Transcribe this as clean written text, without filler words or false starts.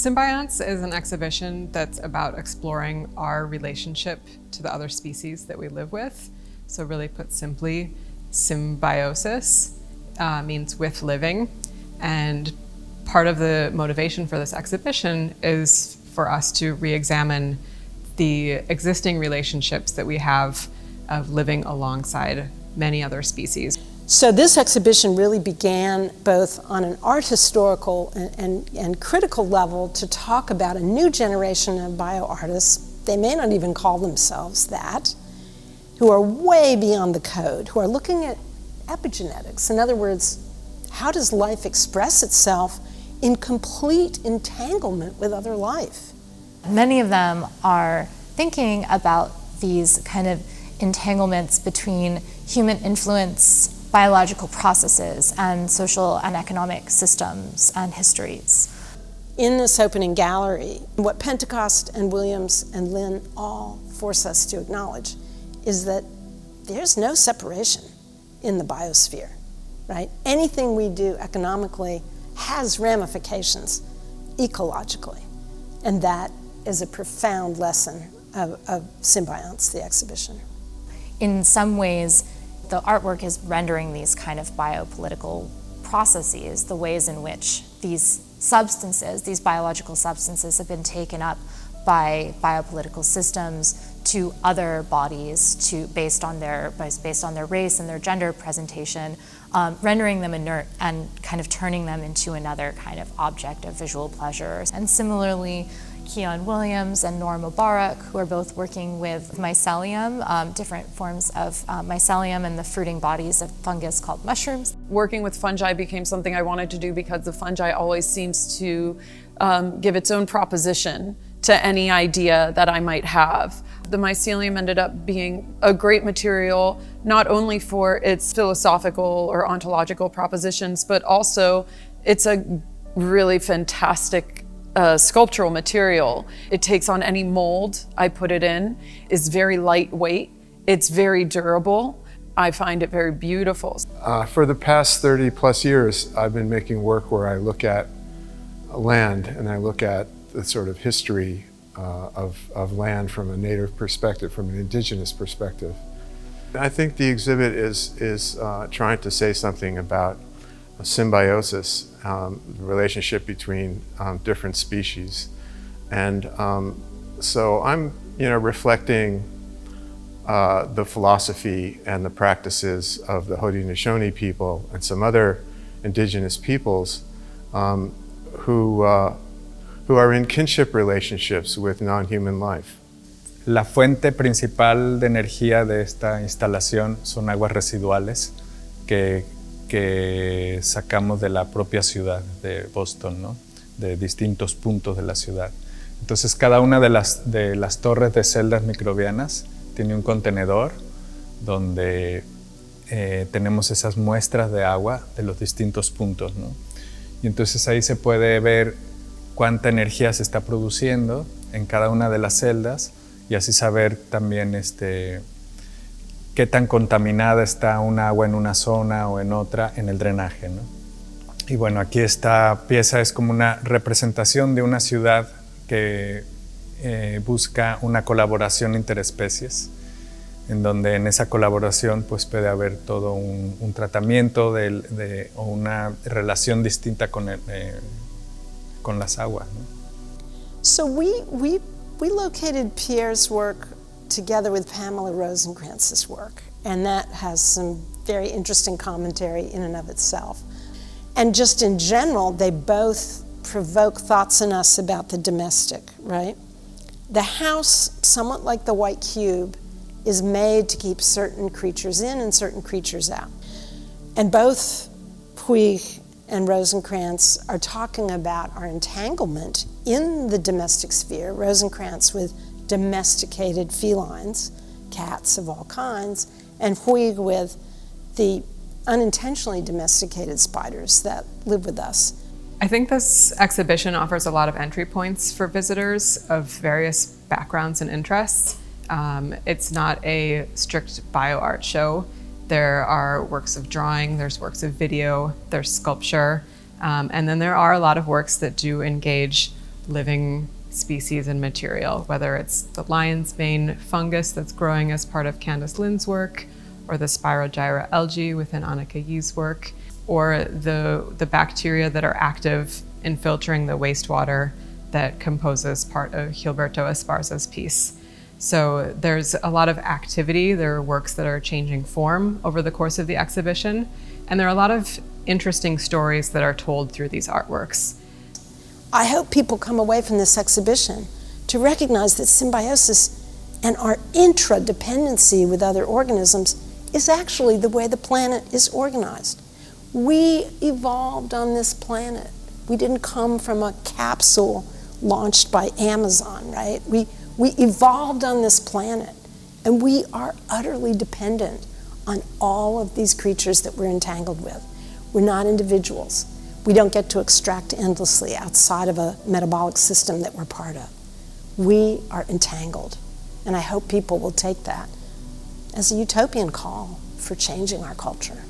Symbionts is an exhibition that's about exploring our relationship to the other species that we live with. So really put simply, symbiosis means with living. And part of the motivation for this exhibition is for us to re-examine the existing relationships that we have of living alongside many other species. So this exhibition really began both on an art historical and critical level to talk about a new generation of bioartists. They may not even call themselves that, who are way beyond the code, who are looking at epigenetics. In other words, how does life express itself in complete entanglement with other life? Many of them are thinking about these kind of entanglements between human influence, biological processes, and social and economic systems and histories. In this opening gallery, what Pentecost and Williams and Lynn all force us to acknowledge is that there's no separation in the biosphere, right? Anything we do economically has ramifications ecologically, and that is a profound lesson of Symbionts, the exhibition. In some ways, the artwork is rendering these kind of biopolitical processes, the ways in which these substances, these biological substances, have been taken up by biopolitical systems to other bodies based on their race and their gender presentation, rendering them inert and kind of turning them into another kind of object of visual pleasure. And similarly, Keon Williams and Nora Mubarak, who are both working with mycelium, different forms of mycelium and the fruiting bodies of fungus called mushrooms. Working with fungi became something I wanted to do because the fungi always seems to give its own proposition to any idea that I might have. The mycelium ended up being a great material, not only for its philosophical or ontological propositions, but also it's a really fantastic sculptural material. It takes on any mold I put it in. It's very lightweight. It's very durable. I find it very beautiful. For the past 30 plus years, I've been making work where I look at land and I look at the sort of history of land from a native perspective, from an indigenous perspective. I think the exhibit is trying to say something about a symbiosis, the relationship between different species. And so I'm reflecting the philosophy and the practices of the Haudenosaunee people and some other indigenous peoples who are in kinship relationships with non-human life. La fuente principal de energía de esta instalación son aguas residuales que sacamos de la propia ciudad de Boston, ¿no? De distintos puntos de la ciudad. Entonces cada una de las torres de celdas microbianas tiene un contenedor donde tenemos esas muestras de agua de los distintos puntos, ¿no? Y entonces ahí se puede ver cuánta energía se está produciendo en cada una de las celdas y así saber también qué tan contaminada está un agua en una zona o en otra en el drenaje, ¿no? Y bueno, aquí esta pieza es como una representación de una ciudad que busca una colaboración interespecies, en donde en esa colaboración pues puede haber todo un tratamiento o una relación distinta con las aguas, ¿no? So we located Pierre's work together with Pamela Rosenkranz's work, and that has some very interesting commentary in and of itself. And just in general, they both provoke thoughts in us about the domestic, right? The house, somewhat like the white cube, is made to keep certain creatures in and certain creatures out. And both Puig and Rosenkrantz are talking about our entanglement in the domestic sphere, Rosenkrantz with domesticated felines, cats of all kinds, and Puig with the unintentionally domesticated spiders that live with us. I think this exhibition offers a lot of entry points for visitors of various backgrounds and interests. It's not a strict bioart show. There are works of drawing, there's works of video, there's sculpture, and then there are a lot of works that do engage living species and material, whether it's the lion's mane fungus that's growing as part of Candace Lynn's work, or the Spirogyra algae within Annika Yee's work, or the bacteria that are active in filtering the wastewater that composes part of Gilberto Esparza's piece. So there's a lot of activity. There are works that are changing form over the course of the exhibition, and there are a lot of interesting stories that are told through these artworks. I hope people come away from this exhibition to recognize that symbiosis and our intradependency with other organisms is actually the way the planet is organized. We evolved on this planet. We didn't come from a capsule launched by Amazon, right? We evolved on this planet, and we are utterly dependent on all of these creatures that we're entangled with. We're not individuals. We don't get to extract endlessly outside of a metabolic system that we're part of. We are entangled, and I hope people will take that as a utopian call for changing our culture.